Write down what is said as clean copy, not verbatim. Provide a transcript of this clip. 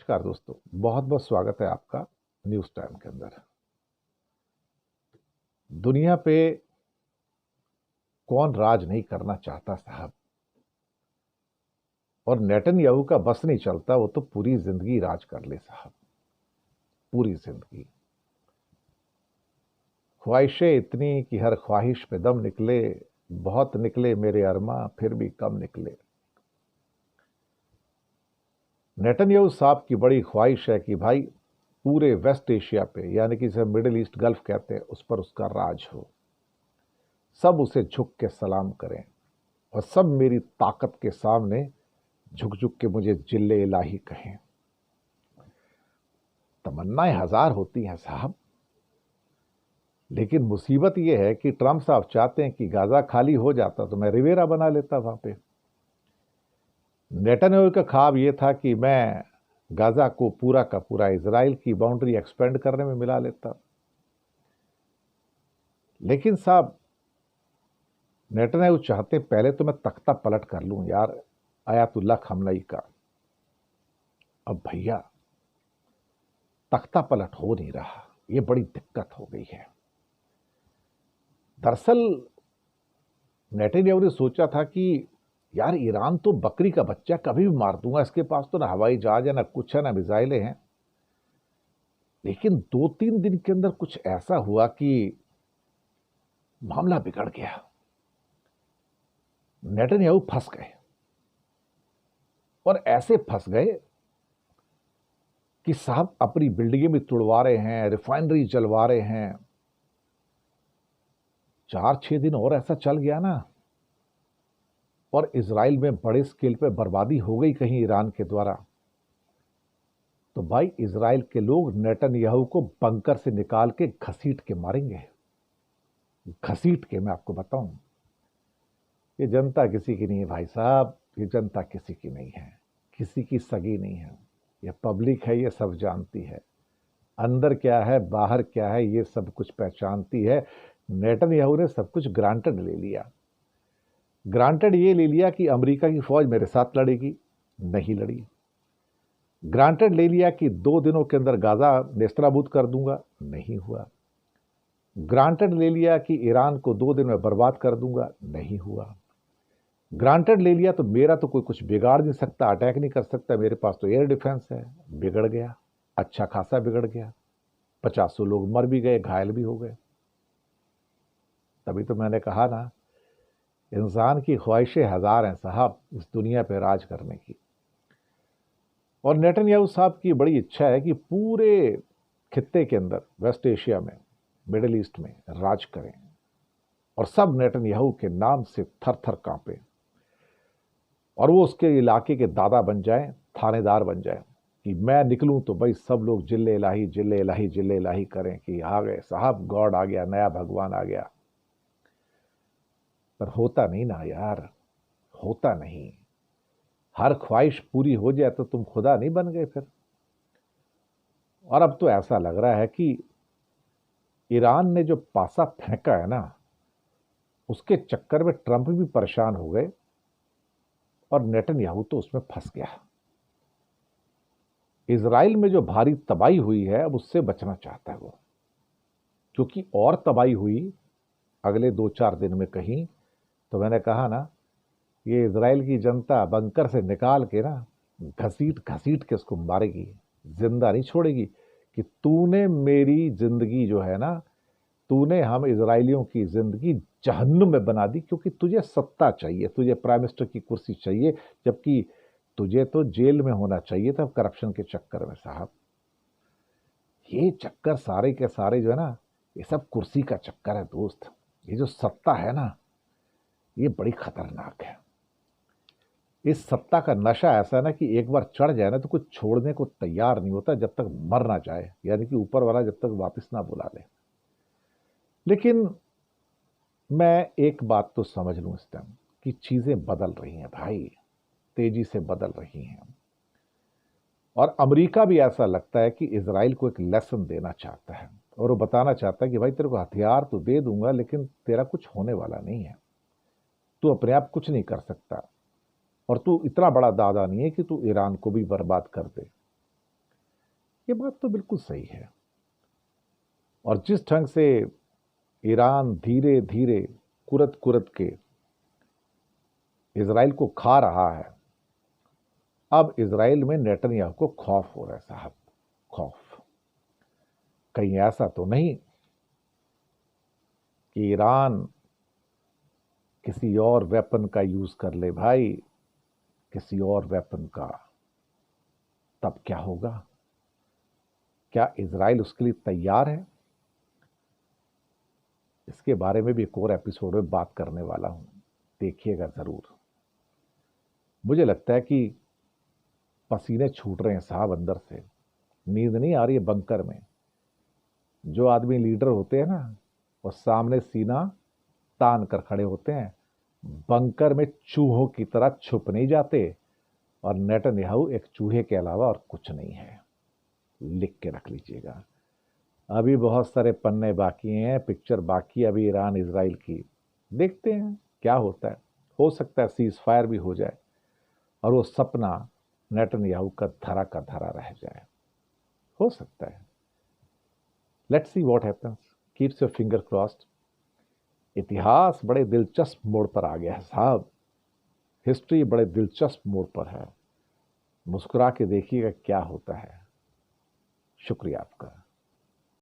नमस्कार दोस्तों, बहुत बहुत स्वागत है आपका न्यूज़ टाइम के अंदर। दुनिया पे कौन राज नहीं करना चाहता साहब। और नेतन्याहू का बस नहीं चलता, वो तो पूरी जिंदगी राज कर ले साहब, पूरी जिंदगी। ख्वाहिशें इतनी कि हर ख्वाहिश पे दम निकले, बहुत निकले मेरे अरमा फिर भी कम निकले। नेतन्याहू साहब की बड़ी ख्वाहिश है कि भाई पूरे वेस्ट एशिया पे, यानी कि जिसे मिडिल ईस्ट गल्फ कहते हैं, उस पर उसका राज हो। सब उसे झुक के सलाम करें और सब मेरी ताकत के सामने झुक झुक के मुझे जिल्ले इलाही कहें। तमन्नाएं हजार होती हैं साहब, लेकिन मुसीबत यह है कि ट्रंप साहब चाहते हैं कि गाजा खाली हो जाता तो मैं रिवेरा बना लेता वहां पे। नेतन्याहू का ख्वाब यह था कि मैं गाजा को पूरा का पूरा इजराइल की बाउंड्री एक्सपेंड करने में मिला लेता। लेकिन साहब नेतन्याहू चाहते पहले तो मैं तख्ता पलट कर लूं यार आयतुल्लाह खमनई का। अब भैया तख्ता पलट हो नहीं रहा, ये बड़ी दिक्कत हो गई है। दरअसल नेतन्याहू ने सोचा था कि यार ईरान तो बकरी का बच्चा, कभी भी मार दूंगा, इसके पास तो ना हवाई जहाज है, ना कुछ है, ना मिसाइलें हैं। लेकिन 2-3 दिन के अंदर कुछ ऐसा हुआ कि मामला बिगड़ गया। नेतन्याहू फंस गए, और ऐसे फंस गए कि साहब अपनी बिल्डिंगें भी तुड़वा रहे हैं, रिफाइनरी जलवा रहे हैं। 4-6 दिन और ऐसा चल गया ना, और इजराइल में बड़े स्केल पे बर्बादी हो गई कहीं ईरान के द्वारा, तो भाई इजराइल के लोग नेतन्याहू को बंकर से निकाल के घसीट के मारेंगे। घसीट के, मैं आपको बताऊं, ये जनता किसी की नहीं है भाई साहब, ये जनता किसी की नहीं है, किसी की सगी नहीं है। ये पब्लिक है, ये सब जानती है, अंदर क्या है बाहर क्या है ये सब कुछ पहचानती है। नेतन्याहू ने सब कुछ ग्रांटेड ले लिया। ग्रांटेड ये ले लिया कि अमेरिका की फौज मेरे साथ लड़ेगी, नहीं लड़ी। ग्रांटेड ले लिया कि 2 दिनों के अंदर गाजा नेस्तनाबूद कर दूंगा, नहीं हुआ। ग्रांटेड ले लिया कि ईरान को 2 दिन में बर्बाद कर दूंगा, नहीं हुआ। ग्रांटेड ले लिया तो मेरा तो कोई कुछ बिगाड़ नहीं सकता, अटैक नहीं कर सकता, मेरे पास तो एयर डिफेंस है। बिगड़ गया, अच्छा खासा बिगड़ गया। 50 लोग मर भी गए, घायल भी हो गए। तभी तो मैंने कहा ना, इंसान की ख्वाहिशें हजार हैं साहब इस दुनिया पे राज करने की। और नेतन्याहू साहब की बड़ी इच्छा है कि पूरे खित्ते के अंदर, वेस्ट एशिया में, मिडिल ईस्ट में राज करें, और सब नेतन्याहू के नाम से थर थर कांपे, और वो उसके इलाके के दादा बन जाए, थानेदार बन जाए, कि मैं निकलूं तो भाई सब लोग जिल्ले इलाही जिल्ले इलाही जिल्ले इलाही करें कि आ गए साहब, गॉड आ गया, नया भगवान आ गया। पर होता नहीं ना यार, होता नहीं। हर ख्वाहिश पूरी हो जाए तो तुम खुदा नहीं बन गए फिर। और अब तो ऐसा लग रहा है कि ईरान ने जो पासा फेंका है ना, उसके चक्कर में ट्रंप भी परेशान हो गए, और नेतन्याहू तो उसमें फंस गया। इजराइल में जो भारी तबाही हुई है, अब उससे बचना चाहता है वो, क्योंकि और तबाही हुई अगले 2-4 दिन में कहीं, तो मैंने कहा ना, ये इजराइल की जनता बंकर से निकाल के ना घसीट घसीट के उसको मारेगी, जिंदा नहीं छोड़ेगी। कि तूने मेरी जिंदगी जो है ना, तूने हम इजरायलियों की जिंदगी जहन्नुम में बना दी, क्योंकि तुझे सत्ता चाहिए, तुझे प्राइम मिनिस्टर की कुर्सी चाहिए, जबकि तुझे तो जेल में होना चाहिए था करप्शन के चक्कर में साहब। ये चक्कर सारे के सारे जो है ना, ये सब कुर्सी का चक्कर है दोस्त। ये जो सत्ता है ना, ये बड़ी खतरनाक है। इस सत्ता का नशा ऐसा है ना कि एक बार चढ़ जाए ना तो कुछ छोड़ने को तैयार नहीं होता जब तक मर ना जाए, यानी कि ऊपर वाला जब तक वापस ना बुला ले। लेकिन मैं एक बात तो समझ लूं इस टाइम कि चीजें बदल रही हैं भाई, तेजी से बदल रही हैं। और अमेरिका भी ऐसा लगता है कि इजराइल को एक लेसन देना चाहता है, और वो बताना चाहता है कि भाई तेरे को हथियार तो दे दूंगा, लेकिन तेरा कुछ होने वाला नहीं है, तू अपने आप कुछ नहीं कर सकता, और तू इतना बड़ा दादा नहीं है कि तू ईरान को भी बर्बाद कर दे। ये बात तो बिल्कुल सही है। और जिस ढंग से ईरान धीरे धीरे कुरत कुरत के इजराइल को खा रहा है, अब इजराइल में नेतन्याहू को खौफ हो रहा है साहब, खौफ। कहीं ऐसा तो नहीं कि ईरान किसी और वेपन का यूज कर ले भाई, किसी और वेपन का, तब क्या होगा? क्या इजराइल उसके लिए तैयार है? इसके बारे में भी एक और एपिसोड में बात करने वाला हूं, देखिएगा जरूर। मुझे लगता है कि पसीने छूट रहे हैं साहब अंदर से, नींद नहीं आ रही है बंकर में। जो आदमी लीडर होते हैं ना, वो सामने सीना तान कर खड़े होते हैं, बंकर में चूहों की तरह छुप नहीं जाते। और नेतन्याहू एक चूहे के अलावा और कुछ नहीं है, लिख के रख लीजिएगा। अभी बहुत सारे पन्ने बाकी हैं, पिक्चर बाकी है अभी ईरान इजराइल की। देखते हैं क्या होता है। हो सकता है सीज फायर भी हो जाए और वो सपना नेतन्याहू का धरा रह जाए, हो सकता है। Let's see what happens, keeps your finger crossed. इतिहास बड़े दिलचस्प मोड़ पर आ गया है साहब, हिस्ट्री बड़े दिलचस्प मोड़ पर है। मुस्कुरा के देखिएगा क्या होता है। शुक्रिया आपका।